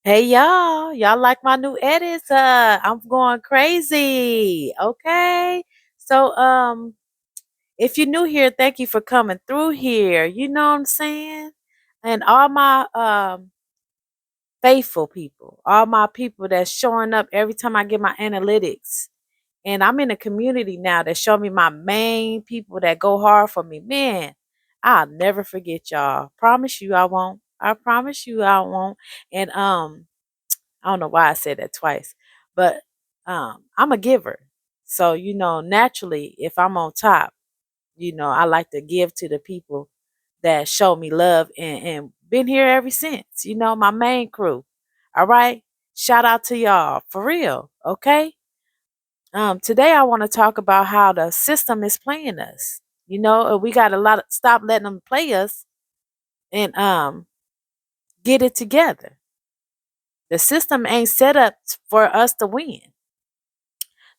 Hey y'all like my new edits? I'm going crazy. Okay. So if you're new here, thank you for coming through here. You know what I'm saying? And all my faithful people, all my people that's showing up every time I get my analytics. And I'm in a community now that show me my main people that go hard for me. Man, I'll never forget y'all. Promise you I won't. I promise you I won't. And I don't know why I said that twice, but I'm a giver. So, naturally, if I'm on top, I like to give to the people that show me love and been here ever since, my main crew. All right. Shout out to y'all for real. Okay. Today I want to talk about how the system is playing us. We got a lot of stop letting them play us and get it together. The system ain't set up for us to win.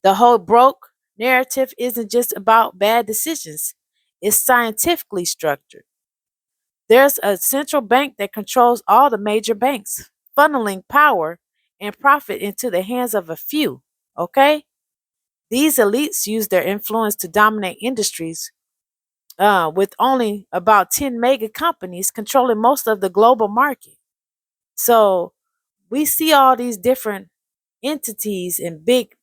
The whole broke narrative isn't just about bad decisions, it's scientifically structured. There's a central bank that controls all the major banks, funneling power and profit into the hands of a few. Okay? These elites use their influence to dominate industries, with only about 10 mega companies controlling most of the global market. So we see all these different entities and big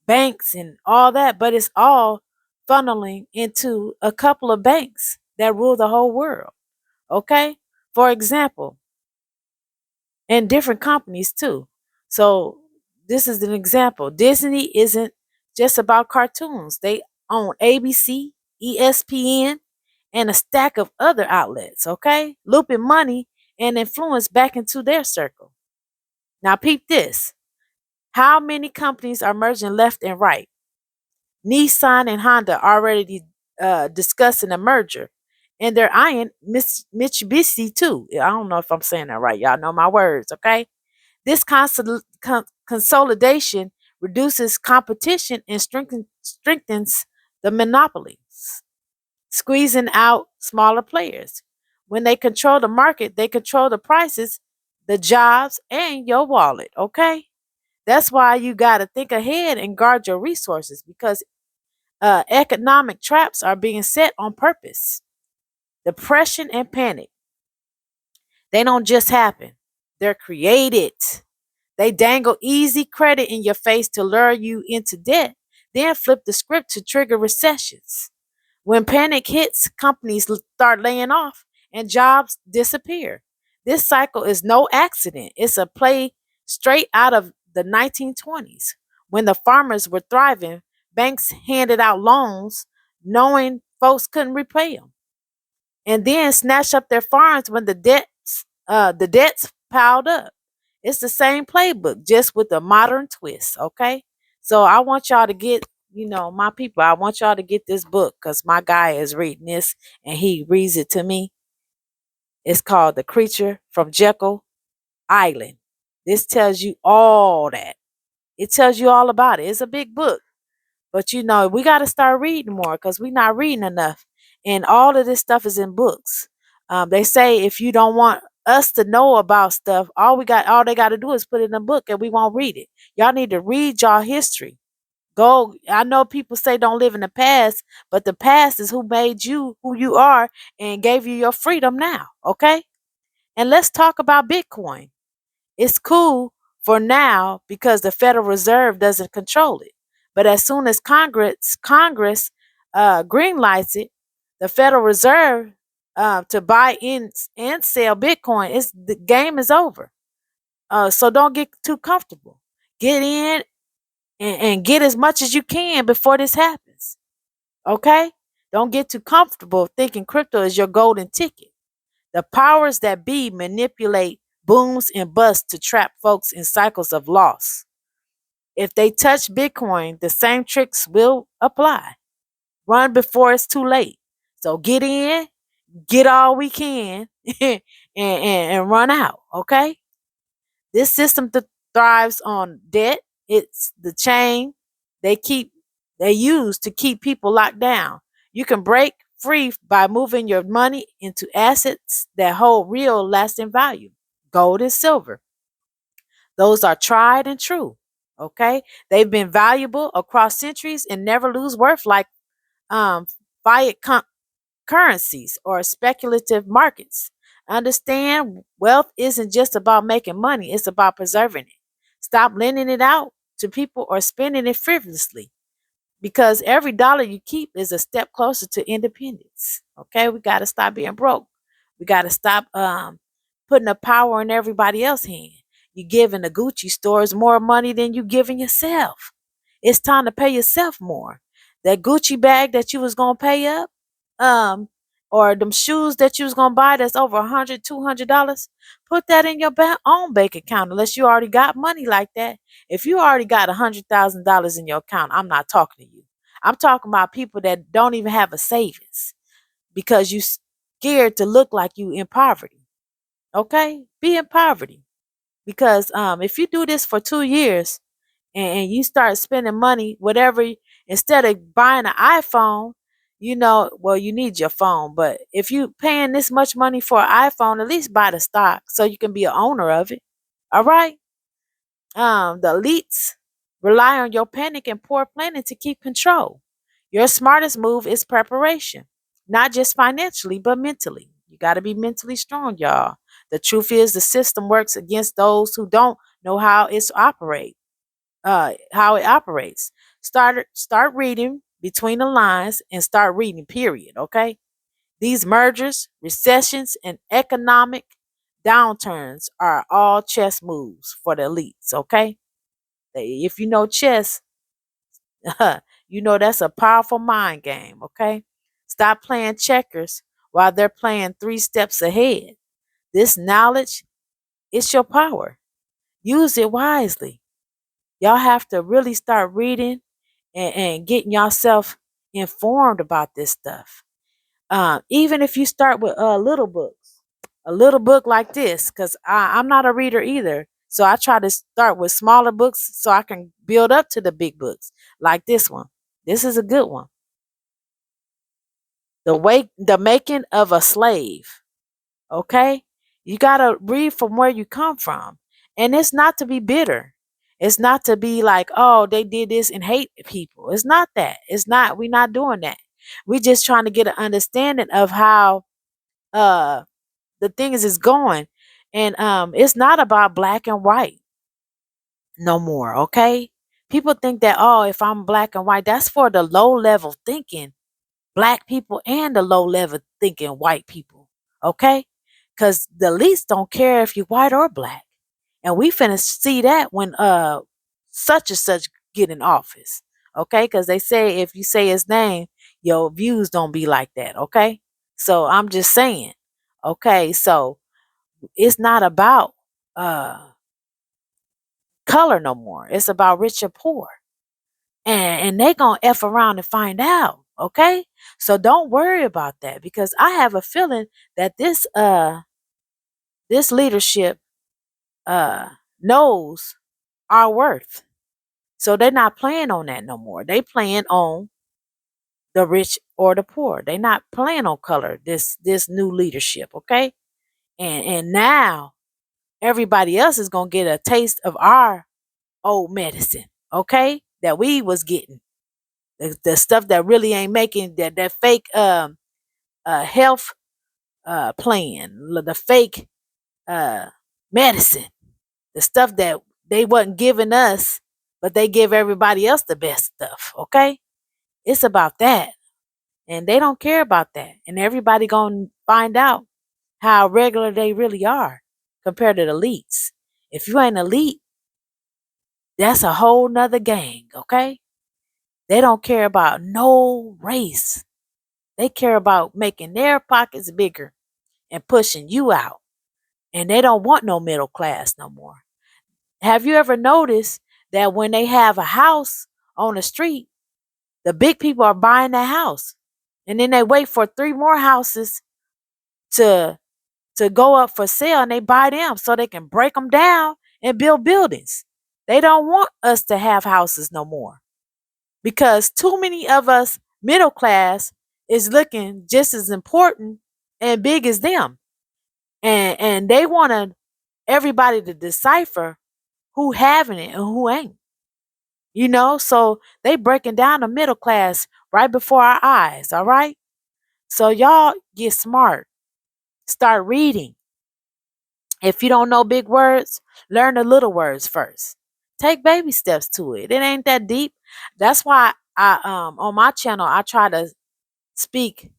banks and all that, but it's all funneling into a couple of banks that rule the whole world. Okay? For example, and different companies too. So this is an example. Disney isn't just about cartoons. They own ABC, ESPN, and a stack of other outlets, okay? Looping money and influence back into their circle. Now peep this. How many companies are merging left and right? Nissan and Honda already discussing a merger, and they're eyeing Mitsubishi too. I don't know if I'm saying that right. Y'all know my words, okay? This consolidation reduces competition and strengthens the monopolies, squeezing out smaller players. When they control the market, they control the prices, the jobs, and your wallet, okay? That's why you got to think ahead and guard your resources because economic traps are being set on purpose. Depression and panic, they don't just happen, they're created. They dangle easy credit in your face to lure you into debt, then flip the script to trigger recessions. When panic hits, companies start laying off and jobs disappear. This cycle is no accident. It's a play straight out of the 1920s. When the farmers were thriving, banks handed out loans knowing folks couldn't repay them and then snatch up their farms when the debts piled up. It's the same playbook, just with a modern twist. Okay, so I want y'all to get, my people. I want y'all to get this book because my guy is reading this and he reads it to me. It's called The Creature from Jekyll Island. This tells you all that. It tells you all about it. It's a big book. But we got to start reading more because we're not reading enough. And all of this stuff is in books. They say if you don't want us to know about stuff, all they got to do is put it in a book and we won't read it. Y'all need to read y'all history. Go. I know people say don't live in the past, but the past is who made you who you are and gave you your freedom now. Okay. And let's talk about Bitcoin. It's cool for now because the Federal Reserve doesn't control it. But as soon as Congress greenlights it, the Federal Reserve to buy in and sell Bitcoin, the game is over. So don't get too comfortable. Get in and get as much as you can before this happens. Okay? Don't get too comfortable thinking crypto is your golden ticket. The powers that be manipulate booms and busts to trap folks in cycles of loss. If they touch Bitcoin, the same tricks will apply. Run before it's too late. So get in, get all we can, and run out. Okay? This system thrives on debt. It's the chain they keep they use to keep people locked down. You can break free by moving your money into assets that hold real lasting value. Gold and silver. Those are tried and true. Okay. They've been valuable across centuries and never lose worth like um, fiat currencies or speculative markets. Understand wealth isn't just about making money, it's about preserving it. Stop lending it out to people or spending it frivolously because every dollar you keep is a step closer to independence. Okay, we got to stop being broke. We got to stop putting the power in everybody else's hand. You giving the Gucci stores more money than you giving yourself. It's time to pay yourself more. That Gucci bag that you was gonna pay up, um, or them shoes that you was gonna buy that's over $100, $200, put that in your own bank account unless you already got money like that. If you already got $100,000 in your account, I'm not talking to you. I'm talking about people that don't even have a savings because you scared to look like you in poverty. Okay, be in poverty because if you do this for 2 years and you start spending money, whatever, instead of buying an iPhone, well, you need your phone, but if you paying this much money for an iPhone, at least buy the stock so you can be an owner of it. All right. The elites rely on your panic and poor planning to keep control. Your smartest move is preparation, not just financially, but mentally. You got to be mentally strong, y'all. The truth is, the system works against those who don't know how it operates. Start reading between the lines and start reading. Period. Okay. These mergers, recessions, and economic downturns are all chess moves for the elites. Okay, if you know chess, you know that's a powerful mind game. Okay, stop playing checkers while they're playing 3 steps ahead. This knowledge is your power. Use it wisely. Y'all have to really start reading and getting yourself informed about this stuff. Even if you start with little books, a little book like this, because I'm not a reader either. So I try to start with smaller books so I can build up to the big books like this one. This is a good one. The making of a slave. Okay, you gotta read from where you come from, and it's not to be bitter. It's not to be like, oh, they did this and hate people. It's not that. It's not. We're not doing that. We're just trying to get an understanding of how uh the things is going, and it's not about black and white no more. Okay, people think that, oh, if I'm black and white, that's for the low level thinking black people and the low level thinking white people. Okay, because the elites don't care if you're white or black, and we finna see that when such and such get in office. Okay, because they say if you say his name, your views don't be like that. Okay, so I'm just saying. Okay, so it's not about uh color no more. It's about rich or poor. And they gonna F around and find out. Okay. So don't worry about that because I have a feeling that this leadership uh knows our worth. So they're not playing on that no more. They playing on the rich or the poor. They not playing on color, this new leadership, okay? And now everybody else is gonna get a taste of our old medicine, okay? That we was getting. The stuff that really ain't making that fake health plan, the fake uh medicine, the stuff that they wasn't giving us, but they give everybody else the best stuff, okay? It's about that. And they don't care about that. And everybody gonna find out how regular they really are compared to the elites. If you ain't elite, that's a whole nother gang, okay? They don't care about no race. They care about making their pockets bigger and pushing you out. And they don't want no middle class no more. Have you ever noticed that when they have a house on the street, the big people are buying that house? And then they wait for 3 more houses to go up for sale and they buy them so they can break them down and build buildings. They don't want us to have houses no more because too many of us middle class is looking just as important and big as them. And they want everybody to decipher who having it and who ain't. So they breaking down the middle class right before our eyes, all right? So y'all get smart. Start reading. If you don't know big words, learn the little words first. Take baby steps to it. It ain't that deep. That's why I on my channel I try to speak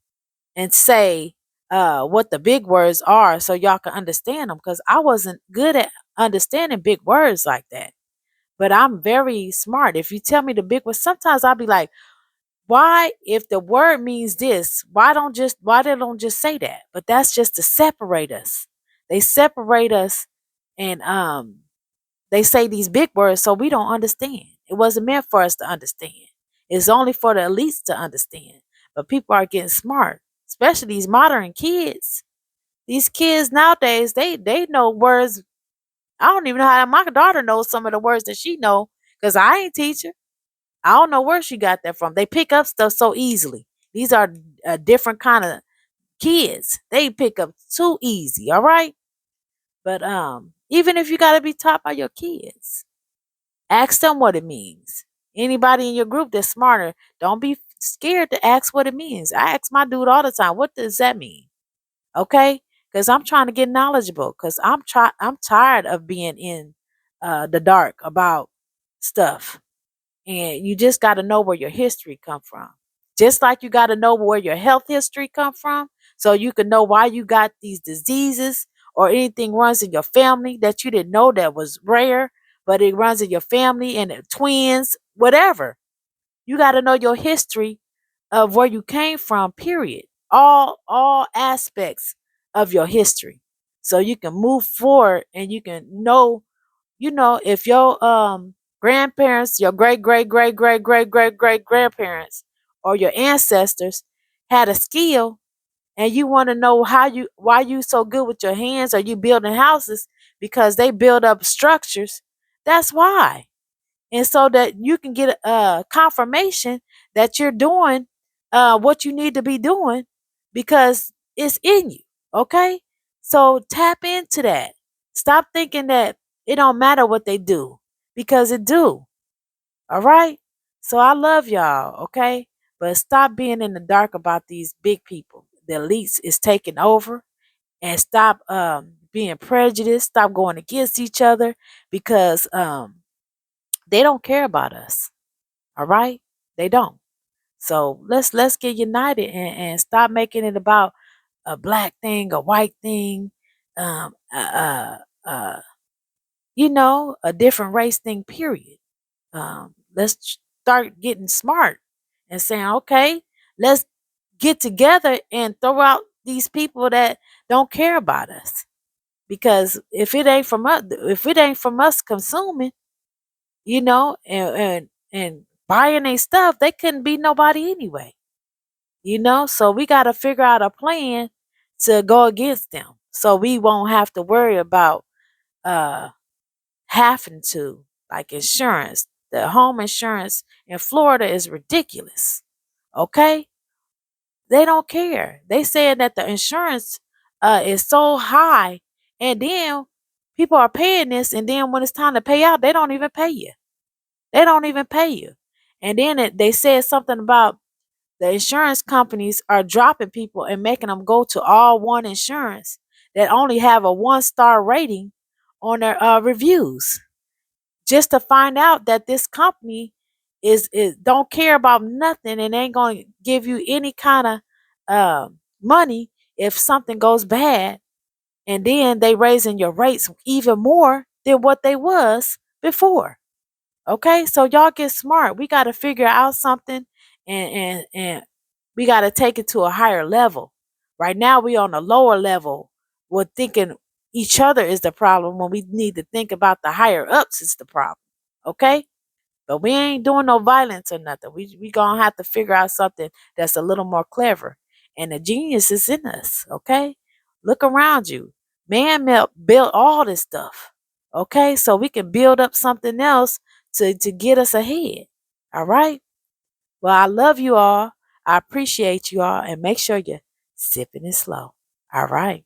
and say what the big words are so y'all can understand them, because I wasn't good at understanding big words like that. But I'm very smart. If you tell me the big words, sometimes I'll be like, why, if the word means this, why they don't just say that? But that's just to separate us. They separate us, and they say these big words so we don't understand. It wasn't meant for us to understand. It's only for the elites to understand. But people are getting smart, especially these modern kids. These kids nowadays, they know words. I don't even know how my daughter knows some of the words that she know, because I ain't teach her. I don't know where she got that from. They pick up stuff so easily. These are a different kind of kids. They pick up too easy, all right? But even if you got to be taught by your kids, ask them what it means. Anybody in your group that's smarter, don't be scared to ask what it means. I ask my dude all the time, what does that mean? Okay? Because I'm trying to get knowledgeable, because I'm tired of being in the dark about stuff. And you just got to know where your history come from. Just like you got to know where your health history come from, so you can know why you got these diseases or anything runs in your family that you didn't know that was rare, but it runs in your family and twins, whatever. You got to know your history of where you came from, period. All aspects of your history. So you can move forward and you can know, if your grandparents, your great great great great great great great grandparents, or your ancestors had a skill, and you want to know why you so good with your hands, or you building houses because they build up structures. That's why. And so that you can get a confirmation that you're doing what you need to be doing, because it's in you. Okay, so tap into that. Stop thinking that it don't matter what they do, because it do. All right, so I love y'all. Okay, but stop being in the dark about these big people. The elites is taking over, and stop being prejudiced. Stop going against each other, because they don't care about us. All right, they don't. So let's get united, and stop making it about a black thing, a white thing, um, uh, uh, uh, a different race thing. Period. Let's start getting smart and saying, okay, let's get together and throw out these people that don't care about us. Because if it ain't from us consuming, and buying their stuff, they couldn't be nobody anyway. So we got to figure out a plan to go against them, so we won't have to worry about uh having to, like, insurance. The home insurance in Florida is ridiculous. Okay, they don't care. They saying that the insurance is so high, and then people are paying this, and then when it's time to pay out, they don't even pay you. They don't even pay you. And then they said something about the insurance companies are dropping people and making them go to all one insurance that only have a 1-star rating on their reviews, just to find out that this company is don't care about nothing and ain't going to give you any kind of money if something goes bad. And then they raising your rates even more than what they was before. Okay, so y'all get smart. We got to figure out something, and we got to take it to a higher level. Right now, we on a lower level. We're thinking each other is the problem when we need to think about the higher ups is the problem. Okay, but we ain't doing no violence or nothing. We gonna have to figure out something that's a little more clever, and the genius is in us. Okay, look around you. Man built all this stuff. Okay, so we can build up something else to get us ahead. All right. Well, I love you all. I appreciate you all, and make sure you're sipping it slow. All right.